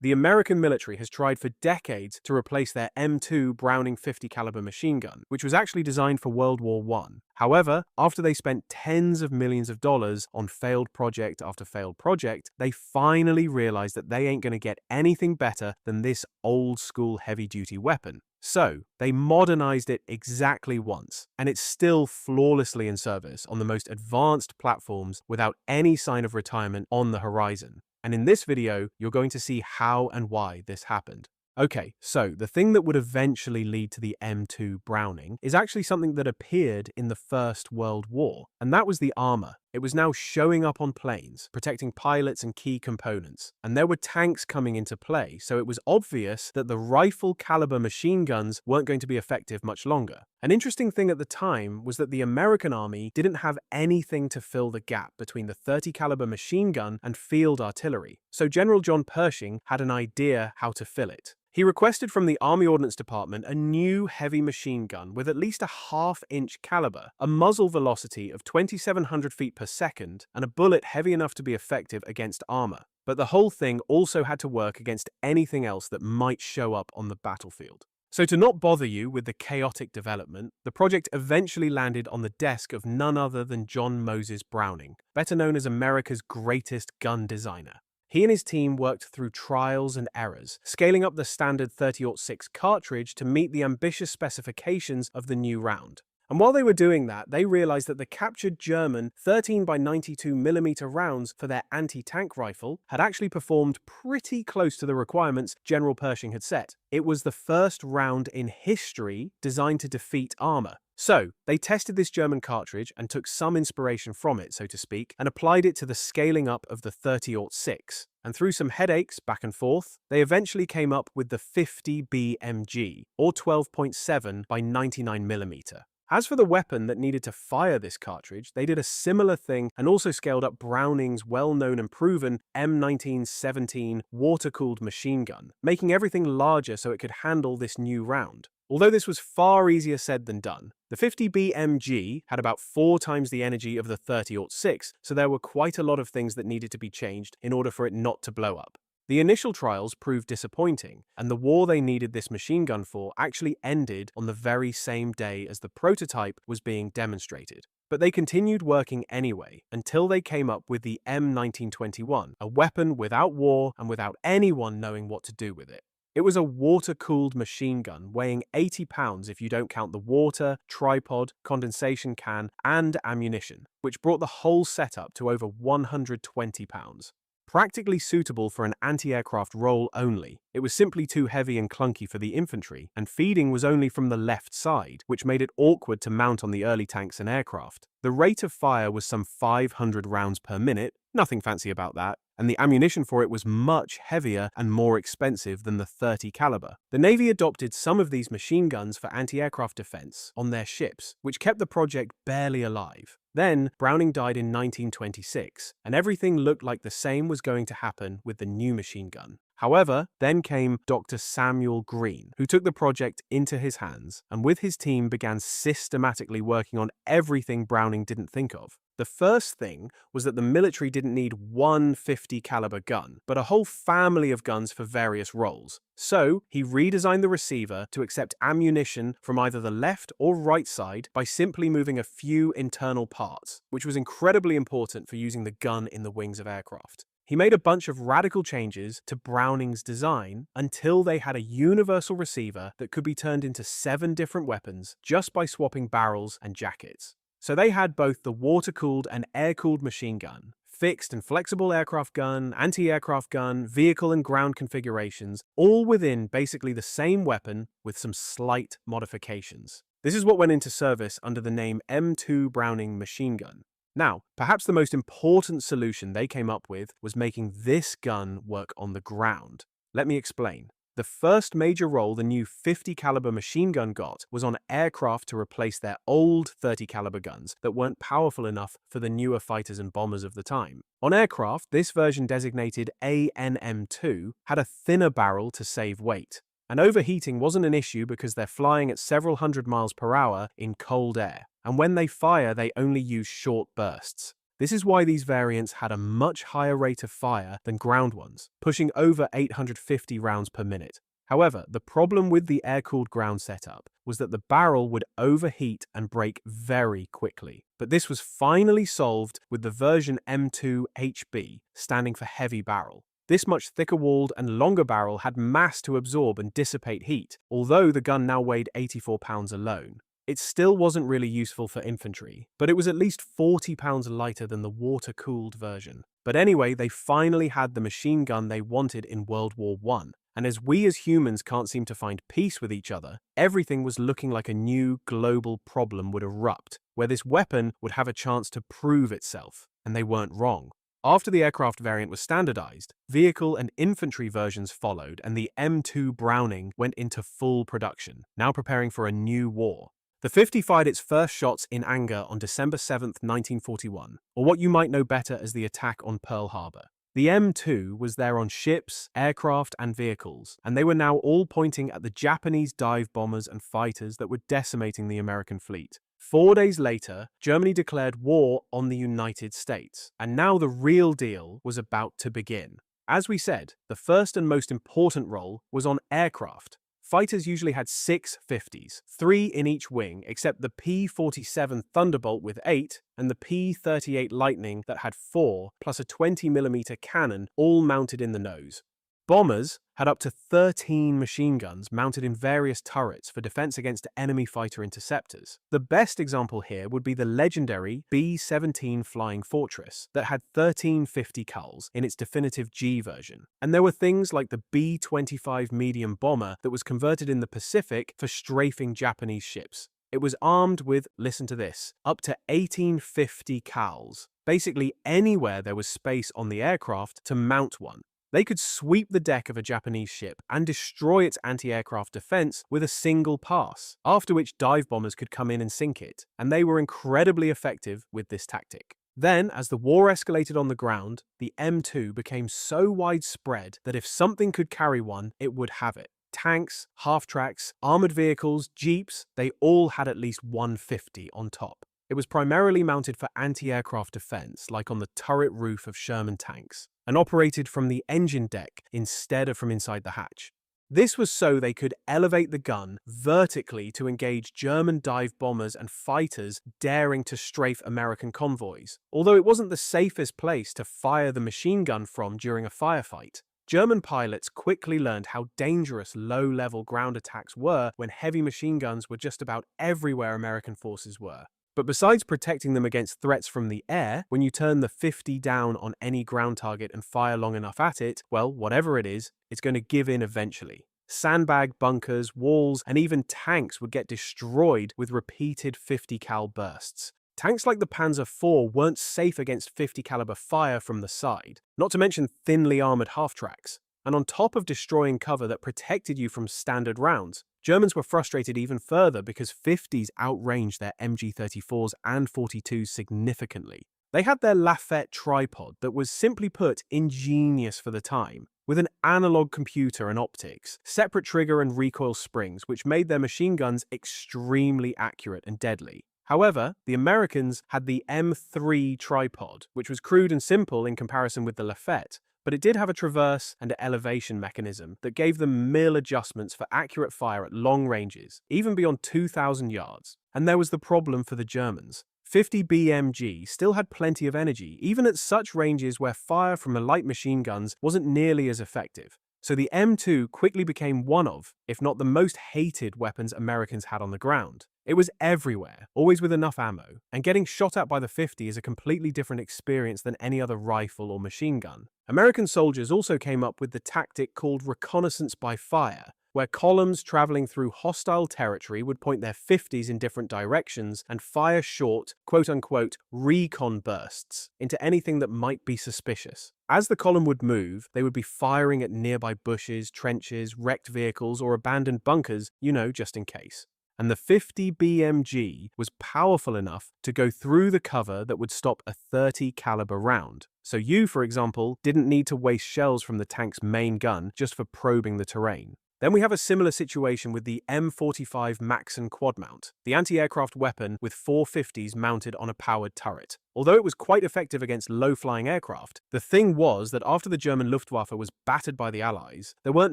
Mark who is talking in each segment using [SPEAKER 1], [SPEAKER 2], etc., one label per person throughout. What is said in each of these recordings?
[SPEAKER 1] The American military has tried for decades to replace their M2 Browning 50 caliber machine gun, which was actually designed for World War I. However, after they spent tens of millions of dollars on failed project after failed project, they finally realized that they ain't going to get anything better than this old-school heavy-duty weapon. So, they modernized it exactly once, and it's still flawlessly in service on the most advanced platforms without any sign of retirement on the horizon. And in this video, you're going to see how and why this happened. Okay, so the thing that would eventually lead to the M2 Browning is actually something that appeared in the First World War, and that was the armor. It was now showing up on planes, protecting pilots and key components, and there were tanks coming into play, so it was obvious that the rifle-caliber machine guns weren't going to be effective much longer. An interesting thing at the time was that the American Army didn't have anything to fill the gap between the 30 caliber machine gun and field artillery, so General John Pershing had an idea how to fill it. He requested from the Army Ordnance Department a new heavy machine gun with at least a half-inch caliber, a muzzle velocity of 2,700 feet per second, and a bullet heavy enough to be effective against armor. But the whole thing also had to work against anything else that might show up on the battlefield. So to not bother you with the chaotic development, the project eventually landed on the desk of none other than John Moses Browning, better known as America's greatest gun designer. He and his team worked through trials and errors, scaling up the standard 30-06 cartridge to meet the ambitious specifications of the new round. And while they were doing that, they realized that the captured German 13x92mm rounds for their anti-tank rifle had actually performed pretty close to the requirements General Pershing had set. It was the first round in history designed to defeat armor. So, they tested this German cartridge and took some inspiration from it, so to speak, and applied it to the scaling up of the 30-06. And through some headaches back and forth, they eventually came up with the 50 BMG, or 12.7 by 99mm. As for the weapon that needed to fire this cartridge, they did a similar thing and also scaled up Browning's well-known and proven M1917 water-cooled machine gun, making everything larger so it could handle this new round. Although this was far easier said than done, the 50 BMG had about 4 times the energy of the 30-06, so there were quite a lot of things that needed to be changed in order for it not to blow up. The initial trials proved disappointing, and the war they needed this machine gun for actually ended on the very same day as the prototype was being demonstrated. But they continued working anyway, until they came up with the M1921, a weapon without war and without anyone knowing what to do with it. It was a water-cooled machine gun weighing 80 pounds if you don't count the water, tripod, condensation can, and ammunition, which brought the whole setup to over 120 pounds. Practically suitable for an anti-aircraft role only, it was simply too heavy and clunky for the infantry, and feeding was only from the left side, which made it awkward to mount on the early tanks and aircraft. The rate of fire was some 500 rounds per minute, nothing fancy about that, and the ammunition for it was much heavier and more expensive than the 30 caliber. The Navy adopted some of these machine guns for anti-aircraft defense on their ships, which kept the project barely alive. Then, Browning died in 1926, and everything looked like the same was going to happen with the new machine gun. However, then came Dr. Samuel Green, who took the project into his hands, and with his team began systematically working on everything Browning didn't think of. The first thing was that the military didn't need one 50 caliber gun, but a whole family of guns for various roles. So, he redesigned the receiver to accept ammunition from either the left or right side by simply moving a few internal parts, which was incredibly important for using the gun in the wings of aircraft. He made a bunch of radical changes to Browning's design until they had a universal receiver that could be turned into 7 different weapons just by swapping barrels and jackets. So they had both the water-cooled and air-cooled machine gun, fixed and flexible aircraft gun, anti-aircraft gun, vehicle and ground configurations, all within basically the same weapon with some slight modifications. This is what went into service under the name M2 Browning machine gun. Now, perhaps the most important solution they came up with was making this gun work on the ground. Let me explain. The first major role the new 50 caliber machine gun got was on aircraft to replace their old 30 caliber guns that weren't powerful enough for the newer fighters and bombers of the time. On aircraft, this version designated ANM2 had a thinner barrel to save weight. And overheating wasn't an issue because they're flying at several hundred miles per hour in cold air. And when they fire, they only use short bursts. This is why these variants had a much higher rate of fire than ground ones, pushing over 850 rounds per minute. However, the problem with the air-cooled ground setup was that the barrel would overheat and break very quickly. But this was finally solved with the version M2HB, standing for heavy barrel. This much thicker-walled and longer barrel had mass to absorb and dissipate heat, although the gun now weighed 84 pounds alone. It still wasn't really useful for infantry, but it was at least 40 pounds lighter than the water-cooled version. But anyway, they finally had the machine gun they wanted in World War I. And as we as humans can't seem to find peace with each other, everything was looking like a new global problem would erupt, where this weapon would have a chance to prove itself. And they weren't wrong. After the aircraft variant was standardized, vehicle and infantry versions followed, and the M2 Browning went into full production, now preparing for a new war. The 50 fired its first shots in anger on December 7, 1941, or what you might know better as the attack on Pearl Harbor. The M2 was there on ships, aircraft, and vehicles, and they were now all pointing at the Japanese dive bombers and fighters that were decimating the American fleet. 4 days later, Germany declared war on the United States, and now the real deal was about to begin. As we said, the first and most important role was on aircraft. Fighters usually had 6 50s, 3 in each wing, except the P-47 Thunderbolt with 8 and the P-38 Lightning that had 4, plus a 20mm cannon, all mounted in the nose. Bombers had up to 13 machine guns mounted in various turrets for defense against enemy fighter interceptors. The best example here would be the legendary B-17 Flying Fortress that had 13 50 cals in its definitive G version. And there were things like the B-25 medium bomber that was converted in the Pacific for strafing Japanese ships. It was armed with, listen to this, up to 1850 cals. Basically anywhere there was space on the aircraft to mount one. They could sweep the deck of a Japanese ship and destroy its anti-aircraft defense with a single pass, after which dive bombers could come in and sink it, and they were incredibly effective with this tactic. Then, as the war escalated on the ground, the M2 became so widespread that if something could carry one, it would have it. Tanks, half-tracks, armored vehicles, jeeps, they all had at least 150 on top. It was primarily mounted for anti-aircraft defense, like on the turret roof of Sherman tanks, and operated from the engine deck instead of from inside the hatch. This was so they could elevate the gun vertically to engage German dive bombers and fighters daring to strafe American convoys. Although it wasn't the safest place to fire the machine gun from during a firefight, German pilots quickly learned how dangerous low-level ground attacks were when heavy machine guns were just about everywhere American forces were. But besides protecting them against threats from the air, when you turn the 50 down on any ground target and fire long enough at it, well, whatever it is, it's going to give in eventually. Sandbag bunkers, walls, and even tanks would get destroyed with repeated 50 cal bursts. Tanks like the Panzer IV weren't safe against 50 caliber fire from the side, not to mention thinly armored half-tracks. And on top of destroying cover that protected you from standard rounds, Germans were frustrated even further because 50s outranged their MG-34s and 42s significantly. They had their Lafette tripod that was, simply put, ingenious for the time, with an analog computer and optics, separate trigger and recoil springs, which made their machine guns extremely accurate and deadly. However, the Americans had the M3 tripod, which was crude and simple in comparison with the Lafette, but it did have a traverse and elevation mechanism that gave them mill adjustments for accurate fire at long ranges, even beyond 2,000 yards. And there was the problem for the Germans. 50 BMG still had plenty of energy, even at such ranges where fire from the light machine guns wasn't nearly as effective. So the M2 quickly became one of, if not the most hated weapons Americans had on the ground. It was everywhere, always with enough ammo, and getting shot at by the 50 is a completely different experience than any other rifle or machine gun. American soldiers also came up with the tactic called reconnaissance by fire, where columns traveling through hostile territory would point their 50s in different directions and fire short, quote-unquote, recon bursts into anything that might be suspicious. As the column would move, they would be firing at nearby bushes, trenches, wrecked vehicles, or abandoned bunkers, just in case. And the 50 BMG was powerful enough to go through the cover that would stop a 30 caliber round. So you, for example, didn't need to waste shells from the tank's main gun just for probing the terrain. Then we have a similar situation with the M45 Maxim quad mount, the anti-aircraft weapon with 450s mounted on a powered turret. Although it was quite effective against low-flying aircraft, the thing was that after the German Luftwaffe was battered by the Allies, there weren't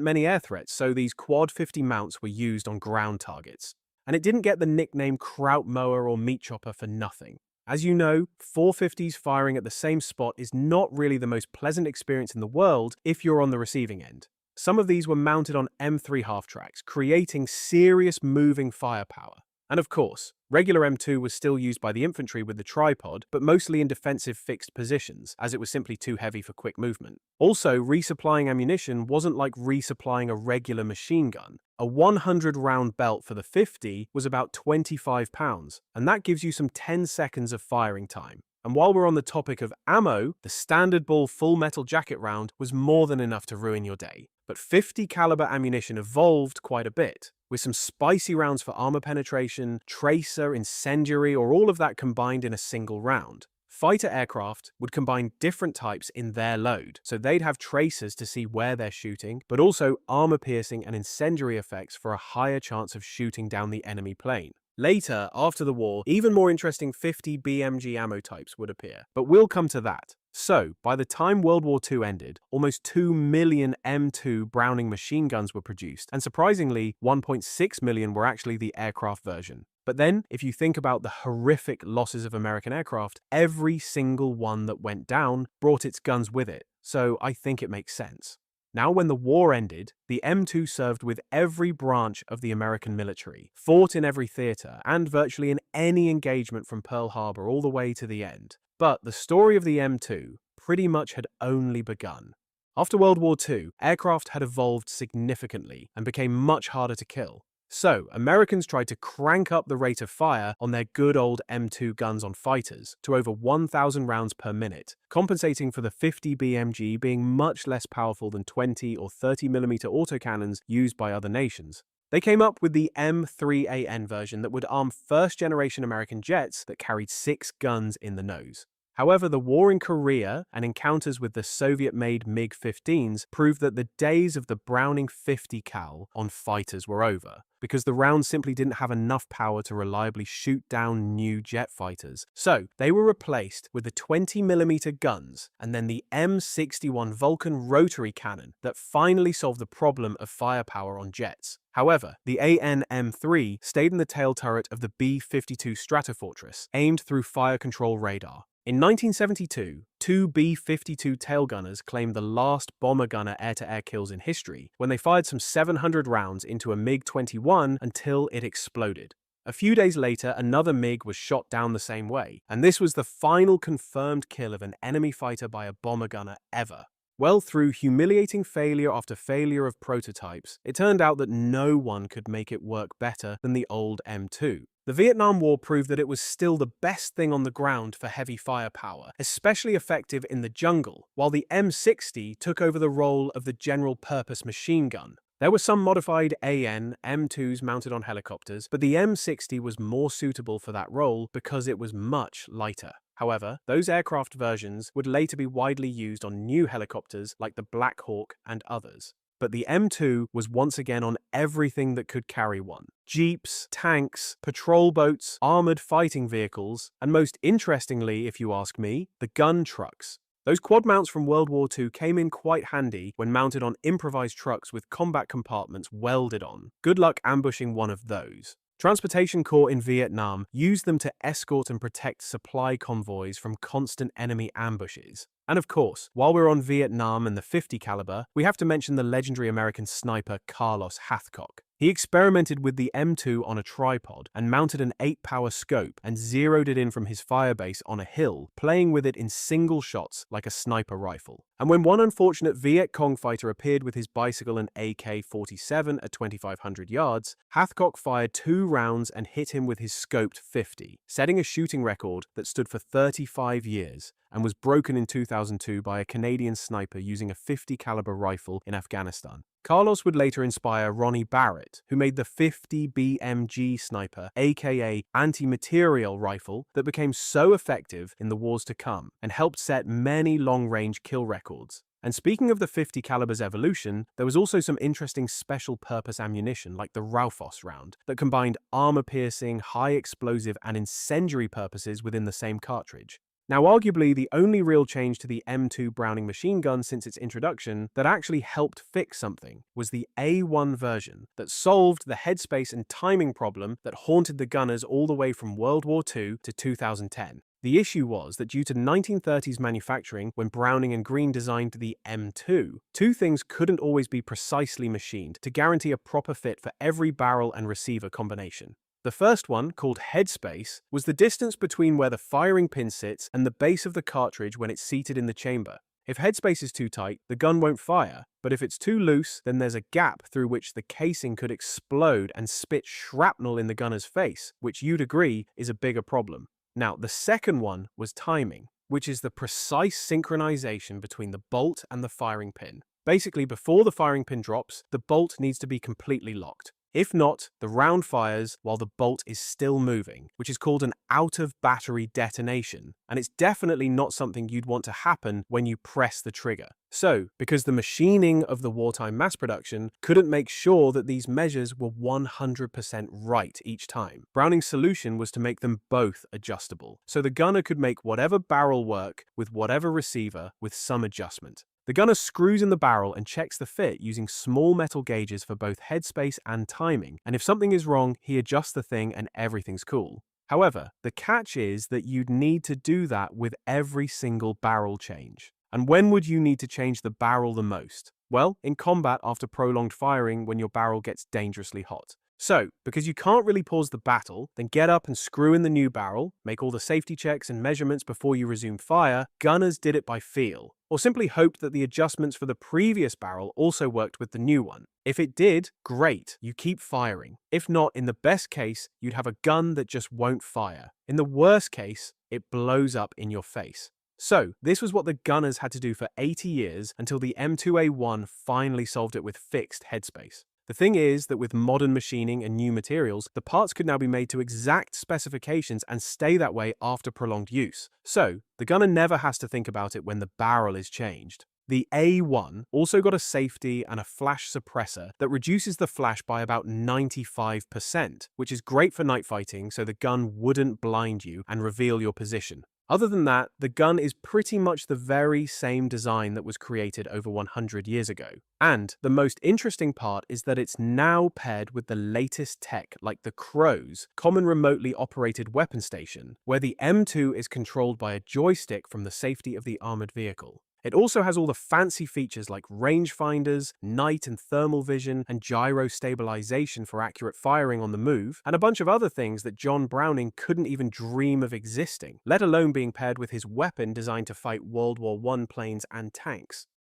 [SPEAKER 1] many air threats, so these quad 50 mounts were used on ground targets. And it didn't get the nickname Kraut Mower or Meat Chopper for nothing. As you know, 450s firing at the same spot is not really the most pleasant experience in the world if you're on the receiving end. Some of these were mounted on M3 half-tracks, creating serious moving firepower. And of course, regular M2 was still used by the infantry with the tripod, but mostly in defensive fixed positions, as it was simply too heavy for quick movement. Also, resupplying ammunition wasn't like resupplying a regular machine gun. A 100-round belt for the 50 was about 25 pounds, and that gives you some 10 seconds of firing time. And while we're on the topic of ammo, the standard ball full metal jacket round was more than enough to ruin your day. But 50 caliber ammunition evolved quite a bit, with some spicy rounds for armor penetration, tracer, incendiary, or all of that combined in a single round. Fighter aircraft would combine different types in their load, so they'd have tracers to see where they're shooting, but also armor-piercing and incendiary effects for a higher chance of shooting down the enemy plane. Later, after the war, even more interesting 50 BMG ammo types would appear, but we'll come to that. So, by the time World War II ended, almost 2 million M2 Browning machine guns were produced, and surprisingly, 1.6 million were actually the aircraft version. But then, if you think about the horrific losses of American aircraft, every single one that went down brought its guns with it, so I think it makes sense. Now, when the war ended, the M2 served with every branch of the American military, fought in every theater, and virtually in any engagement from Pearl Harbor all the way to the end. But the story of the M2 pretty much had only begun. After World War II, aircraft had evolved significantly and became much harder to kill. So, Americans tried to crank up the rate of fire on their good old M2 guns on fighters to over 1,000 rounds per minute, compensating for the 50 BMG being much less powerful than 20 or 30mm autocannons used by other nations. They came up with the M3AN version that would arm first-generation American jets that carried 6 guns in the nose. However, the war in Korea and encounters with the Soviet-made MiG-15s proved that the days of the Browning 50 cal on fighters were over, because the rounds simply didn't have enough power to reliably shoot down new jet fighters. So, they were replaced with the 20mm guns and then the M61 Vulcan rotary cannon that finally solved the problem of firepower on jets. However, the AN-M3 stayed in the tail turret of the B-52 Stratofortress, aimed through fire control radar. In 1972, 2 B-52 tailgunners claimed the last bomber gunner air-to-air kills in history when they fired some 700 rounds into a MiG-21 until it exploded. A few days later, another MiG was shot down the same way, and this was the final confirmed kill of an enemy fighter by a bomber gunner ever. Well, through humiliating failure after failure of prototypes, it turned out that no one could make it work better than the old M2. The Vietnam War proved that it was still the best thing on the ground for heavy firepower, especially effective in the jungle, while the M60 took over the role of the general purpose machine gun. There were some modified AN M2s mounted on helicopters, but the M60 was more suitable for that role because it was much lighter. However, those aircraft versions would later be widely used on new helicopters like the Black Hawk and others. But the M2 was once again on everything that could carry one. Jeeps, tanks, patrol boats, armored fighting vehicles, and most interestingly, if you ask me, the gun trucks. Those quad mounts from World War II came in quite handy when mounted on improvised trucks with combat compartments welded on. Good luck ambushing one of those. Transportation Corps in Vietnam used them to escort and protect supply convoys from constant enemy ambushes. And of course, while we're on Vietnam and the 50 caliber, we have to mention the legendary American sniper Carlos Hathcock. He experimented with the M2 on a tripod and mounted an 8-power scope and zeroed it in from his firebase on a hill, playing with it in single shots like a sniper rifle. And when one unfortunate Viet Cong fighter appeared with his bicycle and AK-47 at 2,500 yards, Hathcock fired 2 rounds and hit him with his scoped 50, setting a shooting record that stood for 35 years and was broken in 2002 by a Canadian sniper using a 50 caliber rifle in Afghanistan. Carlos would later inspire Ronnie Barrett, who made the 50 BMG sniper, aka anti-materiel rifle, that became so effective in the wars to come and helped set many long-range kill records. And speaking of the 50 caliber's evolution, there was also some interesting special purpose ammunition like the Raufoss round that combined armor-piercing, high-explosive, and incendiary purposes within the same cartridge. Now, arguably, the only real change to the M2 Browning machine gun since its introduction that actually helped fix something was the A1 version that solved the headspace and timing problem that haunted the gunners all the way from World War II to 2010. The issue was that due to 1930s manufacturing, when Browning and Green designed the M2, two things couldn't always be precisely machined to guarantee a proper fit for every barrel and receiver combination. The first one, called headspace, was the distance between where the firing pin sits and the base of the cartridge when it's seated in the chamber. If headspace is too tight, the gun won't fire, but if it's too loose, then there's a gap through which the casing could explode and spit shrapnel in the gunner's face, which you'd agree is a bigger problem. Now, the second one was timing, which is the precise synchronization between the bolt and the firing pin. Basically, before the firing pin drops, the bolt needs to be completely locked. If not, the round fires while the bolt is still moving, which is called an out-of-battery detonation, and it's definitely not something you'd want to happen when you press the trigger. So, because the machining of the wartime mass production couldn't make sure that these measures were 100% right each time, Browning's solution was to make them both adjustable, so the gunner could make whatever barrel work with whatever receiver with some adjustment. The gunner screws in the barrel and checks the fit using small metal gauges for both headspace and timing, and if something is wrong, he adjusts the thing and everything's cool. However, the catch is that you'd need to do that with every single barrel change. And when would you need to change the barrel the most? Well, in combat after prolonged firing when your barrel gets dangerously hot. So, because you can't really pause the battle, then get up and screw in the new barrel, make all the safety checks and measurements before you resume fire, gunners did it by feel, or simply hoped that the adjustments for the previous barrel also worked with the new one. If it did, great, you keep firing. If not, in the best case, you'd have a gun that just won't fire. In the worst case, it blows up in your face. So, this was what the gunners had to do for 80 years until the M2A1 finally solved it with fixed headspace. The thing is that with modern machining and new materials, the parts could now be made to exact specifications and stay that way after prolonged use. So, the gunner never has to think about it when the barrel is changed. The A1 also got a safety and a flash suppressor that reduces the flash by about 95%, which is great for night fighting so the gun wouldn't blind you and reveal your position. Other than that, the gun is pretty much the very same design that was created over 100 years ago. And the most interesting part is that it's now paired with the latest tech like the CROW's Common Remotely Operated Weapon Station, where the M2 is controlled by a joystick from the safety of the armored vehicle. It also has all the fancy features like rangefinders, night and thermal vision, and gyro stabilization for accurate firing on the move, and a bunch of other things that John Browning couldn't even dream of existing, let alone being paired with his weapon designed to fight World War I planes and tanks.